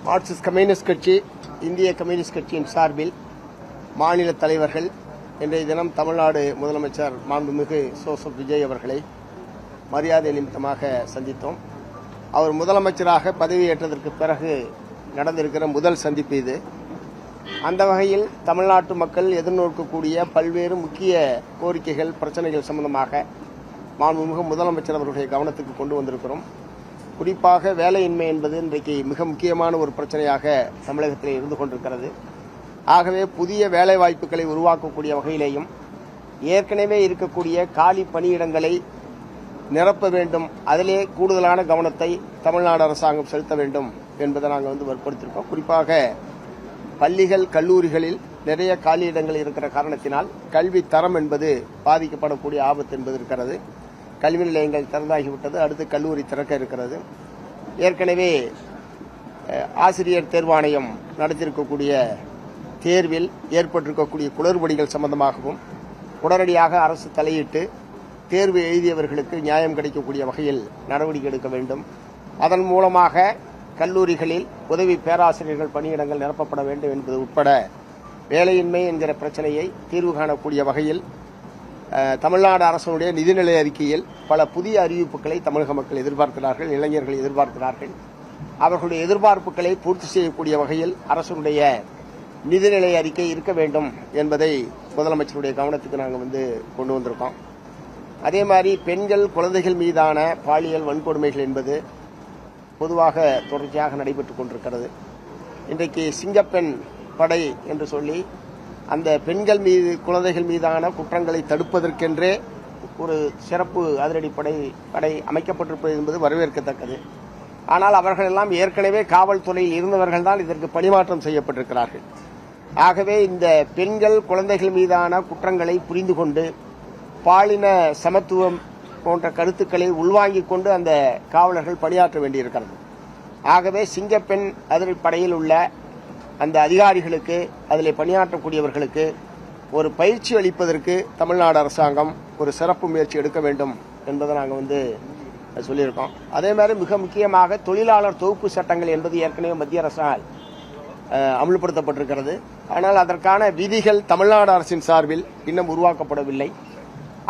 Marxist communist கட்சி, இந்திய communist கட்சியின் சார்பில் மாநில தலைவர்கள் இன்றைய தினம் தமிழ்நாடு முதலமைச்சர் மாண்புமிகு ஜோசப் விஜய் அவர்களை மரியாதை நிமித்தமாக சந்தித்தோம். அவர் முதலமைச்சராக பதவியேற்றதற்கு பிறகு நடந்திருக்கிற முதல் சந்திப்பு இது. அந்த வகையில் தமிழ்நாட்டு மக்கள் எதிர்நோக்கக்கூடிய பல்வேறு முக்கிய கோரிக்கைகள், பிரச்சனைகள் சம்பந்தமாக மாண்புமிகு முதலமைச்சர் அவர்களுடைய கவனத்துக்கு கொண்டு வந்திருக்கிறோம். குறிப்பாக வேலையின்மை என்பது இன்றைக்கு மிக முக்கியமான ஒரு பிரச்சனையாக தமிழகத்தில் இருந்து கொண்டிருக்கிறது. ஆகவே புதிய வேலை வாய்ப்புகளை உருவாக்கக்கூடிய வகையிலேயும் ஏற்கனவே இருக்கக்கூடிய காலி பணியிடங்களை நிரப்ப வேண்டும், அதிலே கூடுதலான கவனத்தை தமிழ்நாடு அரசாங்கம் செலுத்த வேண்டும் என்பதை நாங்கள் வற்புறுத்திருக்கோம். குறிப்பாக பள்ளிகள், கல்லூரிகளில் நிறைய காலியிடங்கள் இருக்கிற காரணத்தினால் கல்வி தரம் என்பது பாதிக்கப்படக்கூடிய ஆபத்து என்பது இருக்கிறது. கல்வி நிலையங்கள் திறந்தாகிவிட்டது, அடுத்து கல்லூரி திறக்க இருக்கிறது. ஏற்கனவே ஆசிரியர் தேர்வாணையம் நடத்தியிருக்கக்கூடிய தேர்வில் ஏற்பட்டிருக்கக்கூடிய குளறுபடிகள் சம்பந்தமாகவும் உடனடியாக அரசு தலையிட்டு தேர்வு எழுதியவர்களுக்கு நியாயம் கிடைக்கக்கூடிய வகையில் நடவடிக்கை எடுக்க வேண்டும். அதன் மூலமாக கல்லூரிகளில் உதவி பேராசிரியர்கள் பணியிடங்கள் நிரப்பப்பட வேண்டும் என்பது உட்பட வேலையின்மை என்கிற பிரச்சனையை தீர்வு காணக்கூடிய வகையில் தமிழ்நாடு அரசுடைய நிதிநிலை அறிக்கையில் பல புதிய அறிவிப்புகளை தமிழக மக்கள் எதிர்பார்க்கிறார்கள், இளைஞர்கள் எதிர்பார்க்கிறார்கள். அவர்களுடைய எதிர்பார்ப்புகளை பூர்த்தி செய்யக்கூடிய வகையில் அரசுடைய நிதிநிலை அறிக்கை இருக்க வேண்டும் என்பதை முதலமைச்சருடைய கவனத்துக்கு நாங்கள் கொண்டு வந்திருக்கோம். அதே மாதிரி பெண்கள், குழந்தைகள் மீதான பாலியல் வன்கொடுமைகள் என்பது பொதுவாக தொடர்ச்சியாக நடைபெற்றுக் கொண்டிருக்கிறது. இன்றைக்கு சிங்கப்பெண் படை என்று சொல்லி அந்த பெண்கள் மீது, குழந்தைகள் மீதான குற்றங்களை தடுப்பதற்கென்றே ஒரு சிறப்பு அதிரடிப்படை அமைக்கப்பட்டிருப்பது என்பது வரவேற்கத்தக்கது. ஆனால் அவர்களெல்லாம் ஏற்கனவே காவல்துறையில் இருந்தவர்கள் தான் இதற்கு பணிமாற்றம் செய்யப்பட்டிருக்கிறார்கள். ஆகவே இந்த பெண்கள், குழந்தைகள் மீதான குற்றங்களை புரிந்து கொண்டு பாலின சமத்துவம் போன்ற கருத்துக்களை உள்வாங்கிக் கொண்டு அந்த காவலர்கள் பணியாற்ற வேண்டியிருக்கிறது. ஆகவே சிங்கப்பெண் அதிரடிப்படையில் உள்ள அந்த அதிகாரிகளுக்கு, அதில் பணியாற்றக்கூடியவர்களுக்கு ஒரு பயிற்சி அளிப்பதற்கு தமிழ்நாடு அரசாங்கம் ஒரு சிறப்பு முயற்சி எடுக்க வேண்டும் என்பதை நாங்கள் சொல்லியிருக்கோம். அதே மாதிரி மிக முக்கியமாக தொழிலாளர் தொகுப்பு சட்டங்கள் என்பது ஏற்கனவே மத்திய அரசால் அமல்படுத்தப்பட்டிருக்கிறது. ஆனால் அதற்கான விதிகள் தமிழ்நாடு அரசின் சார்பில் இன்னும் உருவாக்கப்படவில்லை.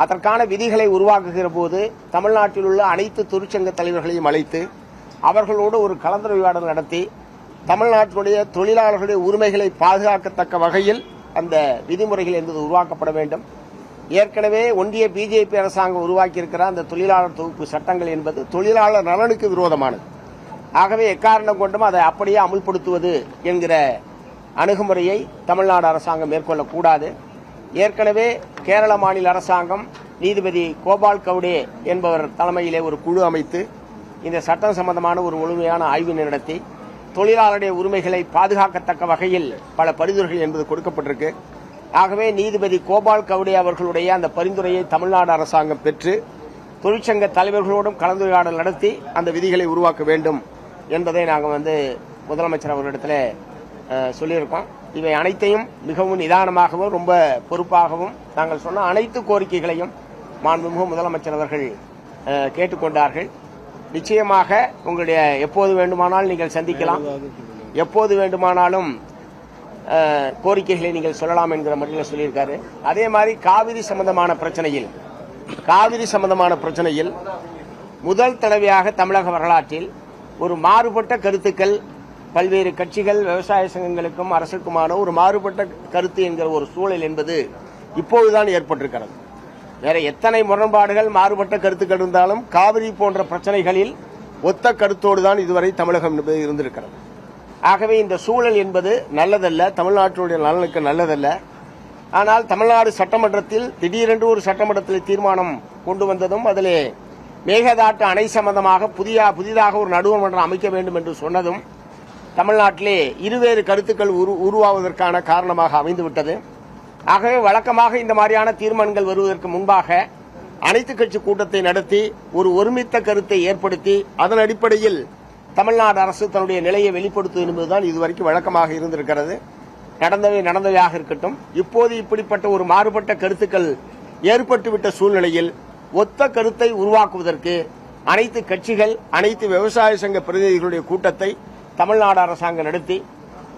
அதற்கான விதிகளை உருவாக்குகிற போது தமிழ்நாட்டில் உள்ள அனைத்து தொழிற்சங்க தலைவர்களையும் அழைத்து அவர்களோடு ஒரு கலந்துரையாடல் நடத்தி தமிழ்நாட்டினுடைய தொழிலாளர்களுடைய உரிமைகளை பாதுகாக்கத்தக்க வகையில் அந்த விதிமுறைகள் என்பது உருவாக்கப்பட வேண்டும். ஏற்கனவே ஒன்றிய பிஜேபி அரசாங்கம் உருவாக்கியிருக்கிற அந்த தொழிலாளர் தொகுப்பு சட்டங்கள் என்பது தொழிலாளர் நலனுக்கு விரோதமானது. ஆகவே எக்காரணம் கொண்டும் அதை அப்படியே அமுல்படுத்துவது என்கிற அணுகுமுறையை தமிழ்நாடு அரசாங்கம் மேற்கொள்ளக்கூடாது. ஏற்கனவே கேரள மாநில அரசாங்கம் நீதிபதி கோபால் கவுடே என்பவர் தலைமையிலே ஒரு குழு அமைத்து இந்த சட்டம் சம்பந்தமான ஒரு முழுமையான ஆய்வினை நடத்தி தொழிலாளருடைய உரிமைகளை பாதுகாக்கத்தக்க வகையில் பல பரிந்துரைகள் என்பது கொடுக்கப்பட்டிருக்கு. ஆகவே நீதிபதி கோபால் கவுடே அவர்களுடைய அந்த பரிந்துரையை தமிழ்நாடு அரசாங்கம் பெற்று தொழிற்சங்க தலைவர்களோடும் கலந்துரையாடல் நடத்தி அந்த விதிகளை உருவாக்க வேண்டும் என்பதை நாங்கள் முதலமைச்சர் அவர்களிடத்தில் சொல்லியிருக்கோம். இவை அனைத்தையும் மிகவும் நிதானமாகவும் ரொம்ப பொறுப்பாகவும் நாங்கள் சொன்ன அனைத்து கோரிக்கைகளையும் மாண்புமிகு முதலமைச்சர் அவர்கள் கேட்டுக்கொண்டார்கள். நிச்சயமாக உங்களுடைய எப்போது வேண்டுமானாலும் நீங்கள் சந்திக்கலாம், எப்போது வேண்டுமானாலும் கோரிக்கைகளை நீங்கள் சொல்லலாம் என்கிற முறையில் சொல்லியிருக்காரு. அதே மாதிரி காவிரி சம்பந்தமான பிரச்சனையில் முதல் தடவையாக தமிழக வரலாற்றில் ஒரு மாறுபட்ட கருத்துக்கள் பல்வேறு கட்சிகள், விவசாய சங்கங்களுக்கும் அரசுக்குமான ஒரு மாறுபட்ட கருத்து என்கிற ஒரு சூழல் என்பது இப்போதுதான் ஏற்பட்டிருக்கிறது. வேற எத்தனை முரண்பாடுகள், மாறுபட்ட கருத்துக்கள் இருந்தாலும் காவிரி போன்ற பிரச்சனைகளில் ஒத்த கருத்தோடு தான் இதுவரை தமிழகம் இருந்திருக்கிறது. ஆகவே இந்த சூழல் என்பது நல்லதல்ல, தமிழ்நாட்டினுடைய நலனுக்கு நல்லதல்ல. ஆனால் தமிழ்நாடு சட்டமன்றத்தில் திடீரென்று ஒரு சட்டமன்றத்தில் தீர்மானம் கொண்டு வந்ததும் அதிலே மேகதாட்டு அணை சம்பந்தமாக புதிதாக ஒரு நடுவர்மன்றம் அமைக்க வேண்டும் என்று சொன்னதும் தமிழ்நாட்டிலே இருவேறு கருத்துக்கள் உருவாவதற்கான காரணமாக அமைந்துவிட்டது. ஆகவே வழக்கமாக இந்த மாதிரியான தீர்மானங்கள் வருவதற்கு முன்பாக அனைத்து கட்சி கூட்டத்தை நடத்தி ஒரு ஒருமித்த கருத்தை ஏற்படுத்தி அதன் அடிப்படையில் தமிழ்நாடு அரசு தன்னுடைய நிலையை வெளிப்படுத்துவது என்பதுதான் இதுவரைக்கும் வழக்கமாக இருந்திருக்கிறது. நடந்தவையாக இருக்கட்டும். இப்போது இப்படிப்பட்ட ஒரு மாறுபட்ட கருத்துக்கள் ஏற்பட்டுவிட்ட சூழ்நிலையில் ஒத்த கருத்தை உருவாக்குவதற்கு அனைத்து கட்சிகள், அனைத்து விவசாய சங்க பிரதிநிதிகளுடைய கூட்டத்தை தமிழ்நாடு அரசாங்கம் நடத்தி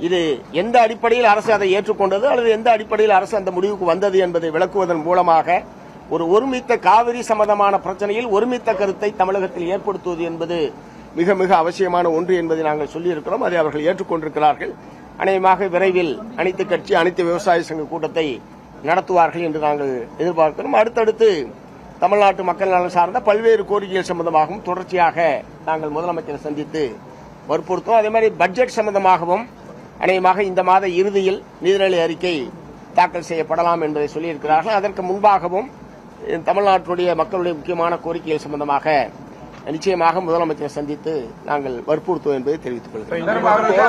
இது எந்த அடிப்படையில் அரசு அதை ஏற்றுக்கொண்டது அல்லது எந்த அடிப்படையில் அரசு அந்த முடிவுக்கு வந்தது என்பதை விளக்குவதன் மூலமாக ஒரு ஒருமித்த காவிரி சம்பந்தமான பிரச்சனையில் ஒருமித்த கருத்தை தமிழகத்தில் ஏற்படுத்துவது என்பது மிக மிக அவசியமான ஒன்று என்பதை நாங்கள் சொல்லியிருக்கிறோம். அதை அவர்கள் ஏற்றுக்கொண்டிருக்கிறார்கள். அநேகமாக விரைவில் அனைத்து கட்சி அனைத்து விவசாய சங்க கூட்டத்தை நடத்துவார்கள் என்று நாங்கள் எதிர்பார்க்கிறோம். அடுத்தடுத்து தமிழ்நாட்டு மக்கள் நலன் சார்ந்த பல்வேறு கோரிக்கைகள் சம்பந்தமாகவும் தொடர்ச்சியாக நாங்கள் முதலமைச்சரை சந்தித்து வற்புறுத்தோம். அதே மாதிரி பட்ஜெட் சம்பந்தமாகவும் அநேகமாக இந்த மாத இறுதியில் நிதிநிலை அறிக்கை தாக்கல் செய்யப்படலாம் என்பதை சொல்லியிருக்கிறார்கள். அதற்கு முன்பாகவும் தமிழ்நாட்டுடைய மக்களுடைய முக்கியமான கோரிக்கைகள் சம்பந்தமாக நிச்சயமாக முதலமைச்சரை சந்தித்து நாங்கள் வற்புறுத்துவோம் என்பதை தெரிவித்துக் கொள்கிறோம்.